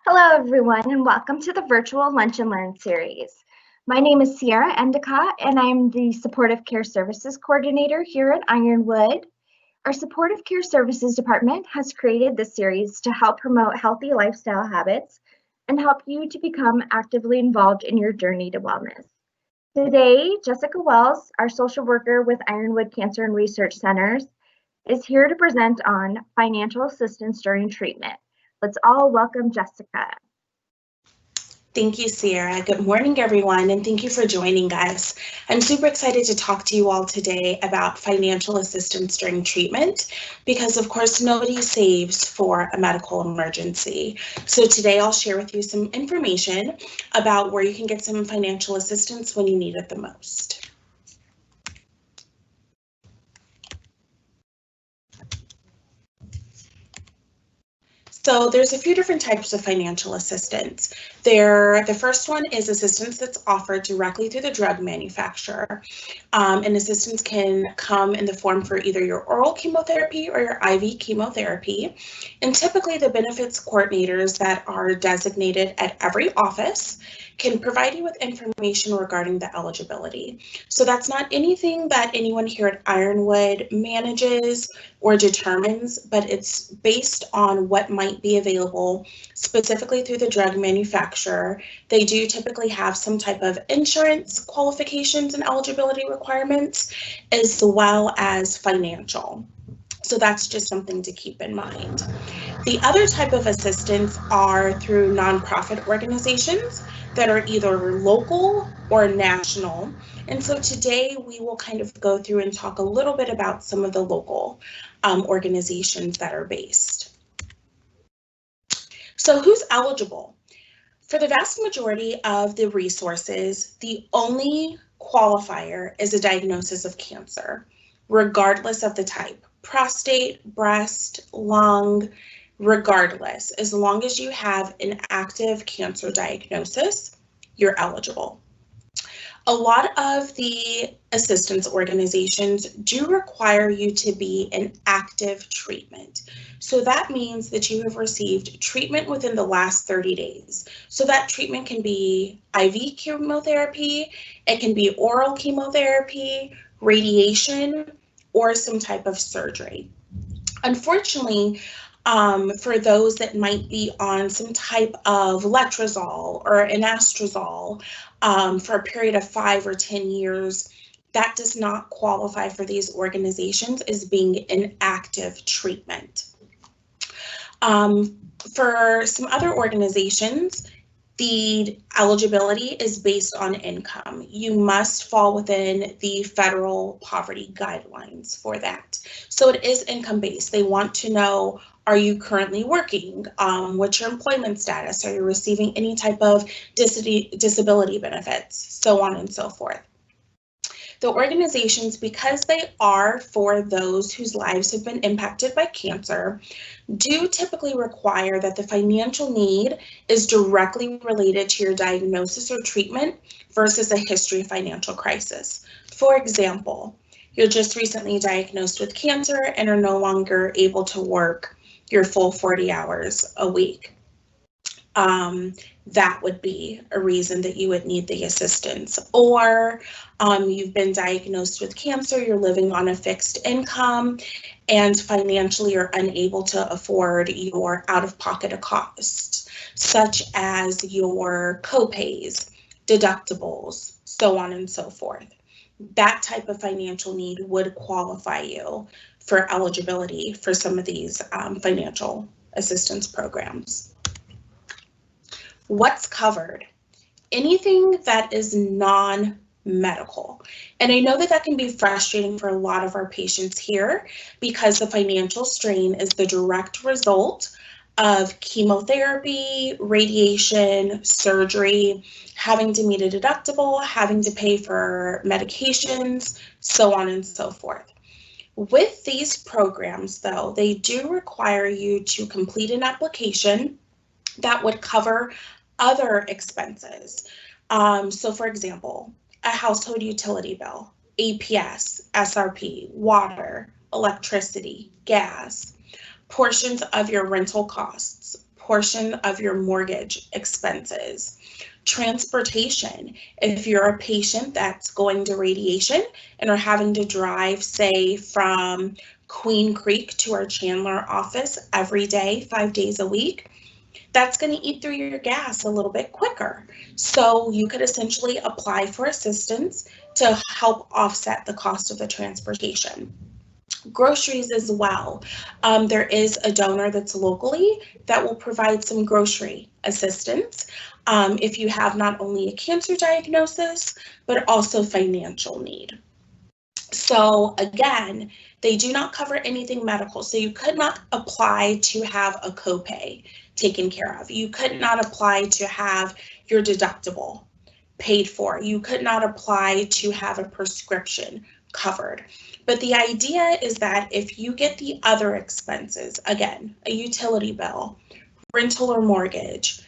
Hello, everyone, and welcome to the virtual Lunch and Learn series. My name is Sierra Endicott, and I'm the Supportive Care Services Coordinator here at Ironwood. Our Supportive Care Services Department has created this series to help promote healthy lifestyle habits and help you to become actively involved in your journey to wellness. Today, Jessica Wells, our social worker with Ironwood Cancer and Research Centers, is here to present on financial assistance during treatment. Let's all welcome Jessica. Thank you, Sierra. Good morning, everyone, and thank you for joining us. I'm super excited to talk to you all today about financial assistance during treatment because, of course, nobody saves for a medical emergency. So today I'll share with you some information about where you can get some financial assistance when you need it the most. So there's a few different types of financial assistance. The first one is assistance that's offered directly through the drug manufacturer. And assistance can come in the form for either your oral chemotherapy or your IV chemotherapy. And typically the benefits coordinators that are designated at every office can provide you with information regarding the eligibility. So that's not anything that anyone here at Ironwood manages or determines, but it's based on what might be available specifically through the drug manufacturer. They do typically have some type of insurance qualifications and eligibility requirements, as well as financial. So that's just something to keep in mind. The other type of assistance are through nonprofit organizations that are either local or national. And so today we will kind of go through and talk a little bit about some of the local organizations that are based. So who's eligible? For the vast majority of the resources, the only qualifier is a diagnosis of cancer, regardless of the type. Prostate, breast, lung, regardless, as long as you have an active cancer diagnosis, you're eligible. A lot of the assistance organizations do require you to be in active treatment. So that means that you have received treatment within the last 30 days. So that treatment can be IV chemotherapy, it can be oral chemotherapy, radiation, or some type of surgery. Unfortunately, for those that might be on some type of letrozole or anastrozole for a period of 5 or 10 years, that does not qualify for these organizations as being in active treatment. For some other organizations, the eligibility is based on income. You must fall within the federal poverty guidelines for that. So it is income based. They want to know, are you currently working? What's your employment status? Are you receiving any type of disability benefits? So on and so forth. The organizations, because they are for those whose lives have been impacted by cancer, do typically require that the financial need is directly related to your diagnosis or treatment versus a history of financial crisis. For example, you're just recently diagnosed with cancer and are no longer able to work your full 40 hours a week. That would be a reason that you would need the assistance. Or you've been diagnosed with cancer, you're living on a fixed income, and financially you're unable to afford your out-of-pocket costs, such as your copays, deductibles, so on and so forth. That type of financial need would qualify you for eligibility for some of these financial assistance programs. What's covered? Anything that is non-medical. And I know that that can be frustrating for a lot of our patients here because the financial strain is the direct result of chemotherapy, radiation, surgery, having to meet a deductible, having to pay for medications, so on and so forth. With these programs, though, they do require you to complete an application that would cover other expenses. So for example, a household utility bill, APS, SRP, water, electricity, gas, portions of your rental costs, portion of your mortgage expenses. Transportation, if you're a patient that's going to radiation and are having to drive, say, from Queen Creek to our Chandler office every day, 5 days a week, that's going to eat through your gas a little bit quicker. So you could essentially apply for assistance to help offset the cost of the transportation. Groceries as well. There is a donor that's locally that will provide some grocery assistance if you have not only a cancer diagnosis, but also financial need. So again, they do not cover anything medical. So you could not apply to have a copay taken care of. You could not apply to have your deductible paid for. You could not apply to have a prescription covered. But the idea is that if you get the other expenses, again, a utility bill, rental or mortgage,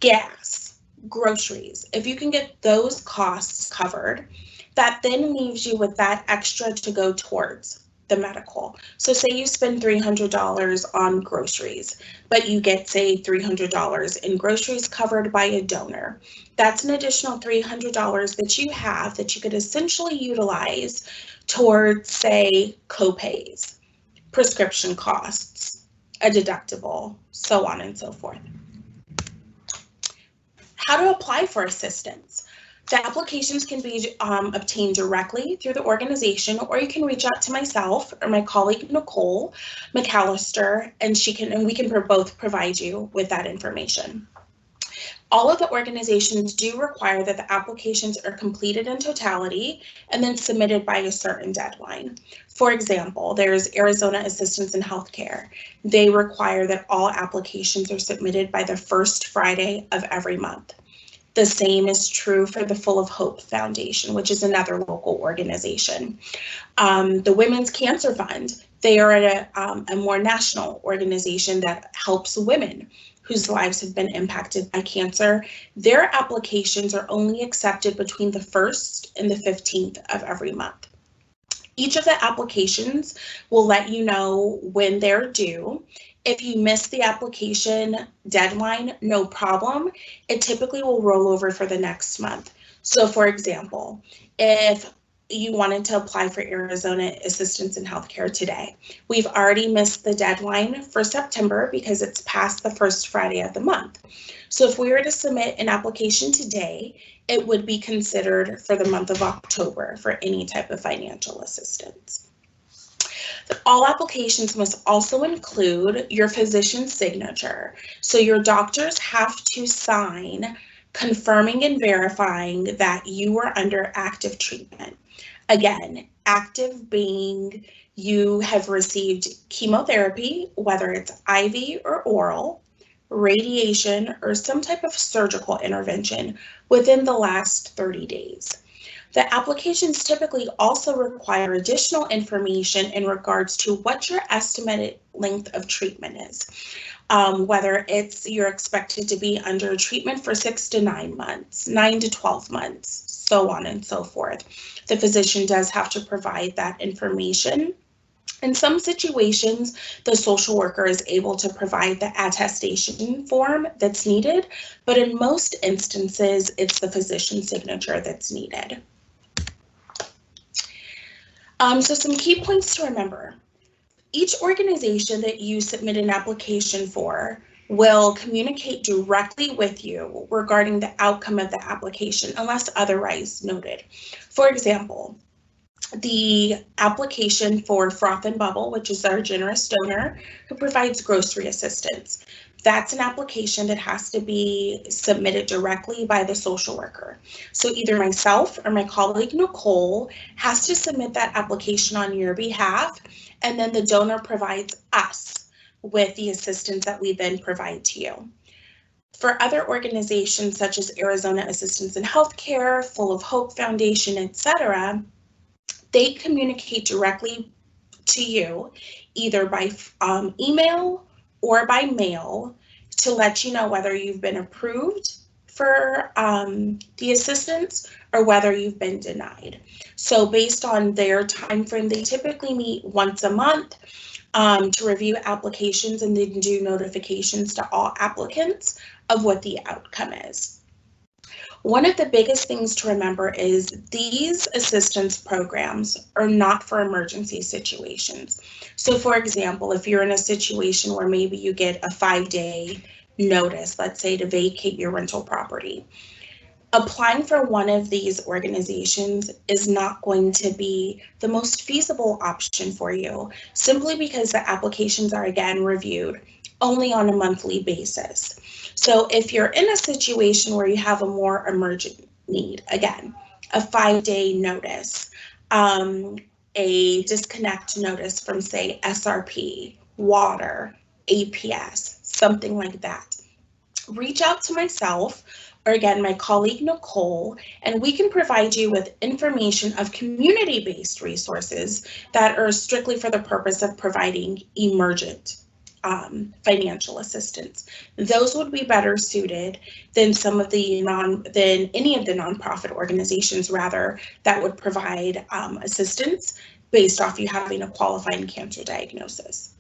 gas, groceries, if you can get those costs covered, that then leaves you with that extra to go towards the medical. So say you spend $300 on groceries, but you get, say, $300 in groceries covered by a donor. That's an additional $300 that you have that you could essentially utilize towards, say, copays, prescription costs, a deductible, so on and so forth. How to apply for assistance. The applications can be obtained directly through the organization, or you can reach out to myself or my colleague Nicole McAllister, and we can both provide you with that information. All of the organizations do require that the applications are completed in totality and then submitted by a certain deadline. For example, there's Arizona Assistance in Healthcare. They require that all applications are submitted by the first Friday of every month. The same is true for the Full of Hope Foundation, which is another local organization. The Women's Cancer Fund, they are a more national organization that helps women whose lives have been impacted by cancer. Their applications are only accepted between the 1st and the 15th of every month. Each of the applications will let you know when they're due. If you miss the application deadline, no problem. It typically will roll over for the next month. So for example, if you wanted to apply for Arizona Assistance in Healthcare today, we've already missed the deadline for September because it's past the first Friday of the month. So if we were to submit an application today, it would be considered for the month of October for any type of financial assistance. All applications must also include your physician's signature. So your doctors have to sign confirming and verifying that you are under active treatment. Again, active being you have received chemotherapy, whether it's IV or oral, radiation, or some type of surgical intervention within the last 30 days. The applications typically also require additional information in regards to what your estimated length of treatment is. Whether you're expected to be under treatment for 6 to 9 months, 9 to 12 months, so on and so forth. The physician does have to provide that information. In some situations, the social worker is able to provide the attestation form that's needed, but in most instances, it's the physician's signature that's needed. So some key points to remember. Each organization that you submit an application for will communicate directly with you regarding the outcome of the application unless otherwise noted. For example, the application for Froth and Bubble, which is our generous donor who provides grocery assistance. That's an application that has to be submitted directly by the social worker. So either myself or my colleague Nicole has to submit that application on your behalf, and then the donor provides us with the assistance that we then provide to you. For other organizations such as Arizona Assistance in Healthcare, Full of Hope Foundation, etc., they communicate directly to you either by email or by mail to let you know whether you've been approved for the assistance or whether you've been denied. So based on their time frame, they typically meet once a month to review applications and then do notifications to all applicants of what the outcome is. One of the biggest things to remember is these assistance programs are not for emergency situations. So for example, if you're in a situation where maybe you get a 5-day notice, let's say to vacate your rental property, applying for one of these organizations is not going to be the most feasible option for you, simply because the applications are again reviewed only on a monthly basis. So if you're in a situation where you have a more emergent need, again, a 5-day notice, a disconnect notice from say SRP, water, APS, something like that, reach out to myself or again, my colleague Nicole, and we can provide you with information of community-based resources that are strictly for the purpose of providing emergent financial assistance. Those would be better suited than some of the than any of the nonprofit organizations rather that would provide assistance based off you having a qualifying cancer diagnosis.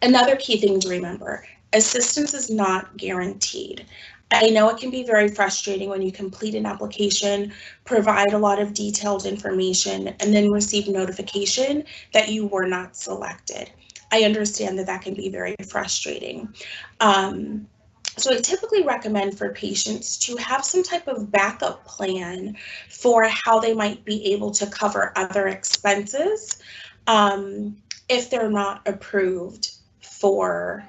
Another key thing to remember, assistance is not guaranteed. I know it can be very frustrating when you complete an application, provide a lot of detailed information, and then receive notification that you were not selected. I understand that that can be very frustrating. So I typically recommend for patients to have some type of backup plan for how they might be able to cover other expenses if they're not approved for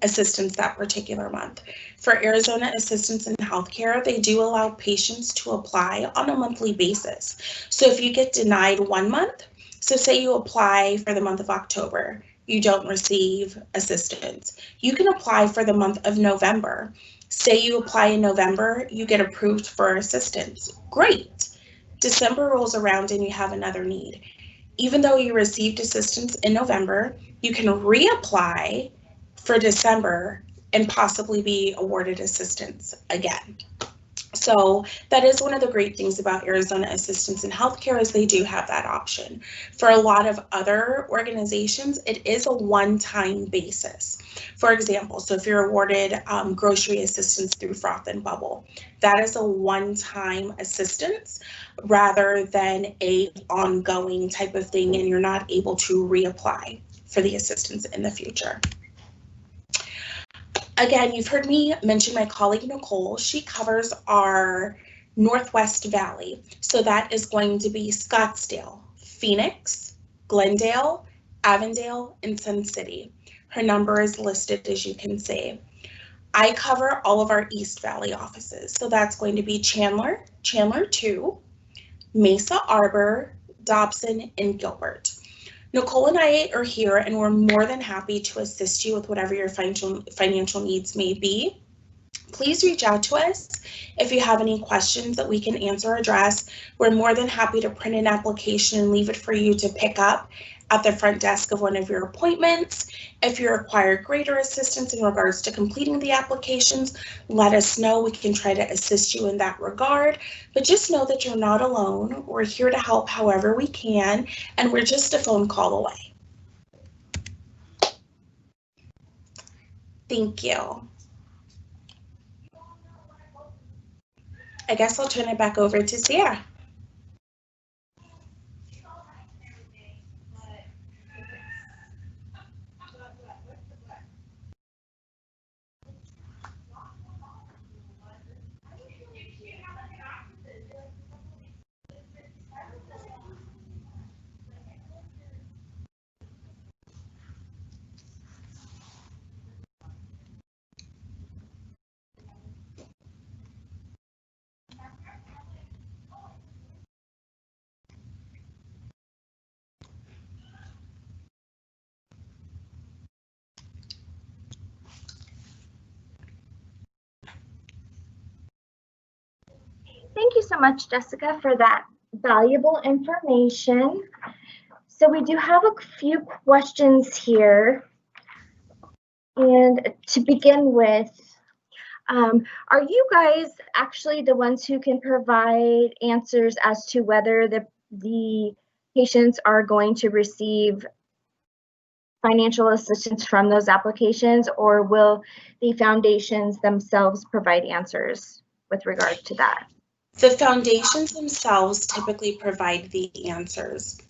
assistance that particular month. For Arizona Assistance in Healthcare, they do allow patients to apply on a monthly basis. So if you get denied one month, so say you apply for the month of October, you don't receive assistance. You can apply for the month of November. Say you apply in November, you get approved for assistance. Great. December rolls around and you have another need. Even though you received assistance in November, you can reapply for December and possibly be awarded assistance again. So that is one of the great things about Arizona Assistance in Healthcare is they do have that option. For a lot of other organizations, it is a one-time basis. For example, so if you're awarded grocery assistance through Froth and Bubble, that is a one-time assistance rather than a ongoing type of thing, and you're not able to reapply for the assistance in the future. Again, you've heard me mention my colleague Nicole. She covers our Northwest Valley. So that is going to be Scottsdale, Phoenix, Glendale, Avondale, and Sun City. Her number is listed as you can see. I cover all of our East Valley offices. So that's going to be Chandler, Chandler 2, Mesa Arbor, Dobson, and Gilbert. Nicole and I are here and we're more than happy to assist you with whatever your financial needs may be. Please reach out to us if you have any questions that we can answer or address. We're more than happy to print an application and leave it for you to pick up at the front desk of one of your appointments. If you require greater assistance in regards to completing the applications, let us know. We can try to assist you in that regard, but just know that you're not alone. We're here to help however we can, and we're just a phone call away. Thank you. I guess I'll turn it back over to Sierra. Thank you so much, Jessica, for that valuable information. So we do have a few questions here. And to begin with, Are you guys actually the ones who can provide answers as to whether the patients are going to receive financial assistance from those applications, or will the foundations themselves provide answers with regard to that? The foundations themselves typically provide the answers.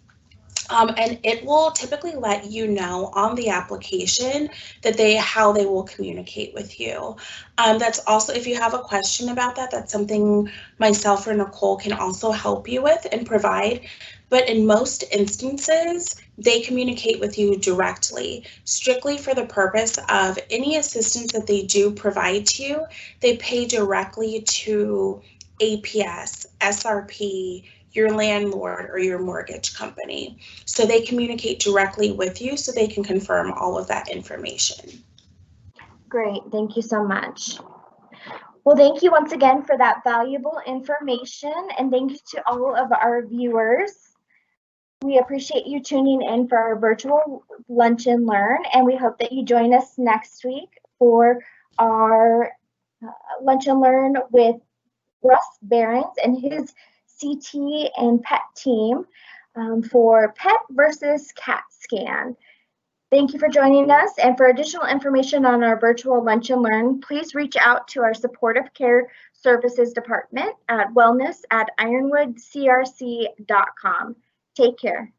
And it will typically let you know on the application that how they will communicate with you. That's also, if you have a question about that, that's something myself or Nicole can also help you with and provide. But in most instances, they communicate with you directly, strictly for the purpose of any assistance that they do provide to you. They pay directly to APS, SRP, your landlord, or your mortgage company. So they communicate directly with you so they can confirm all of that information. Great, thank you so much. Well, thank you once again for that valuable information, and thank you to all of our viewers. We appreciate you tuning in for our virtual Lunch and Learn, and we hope that you join us next week for our Lunch and Learn with Russ Behrens and his CT and PET team for PET versus CAT scan. Thank you for joining us, and for additional information on our virtual Lunch and Learn, please reach out to our Supportive Care Services Department at wellness@ironwoodcrc.com. Take care.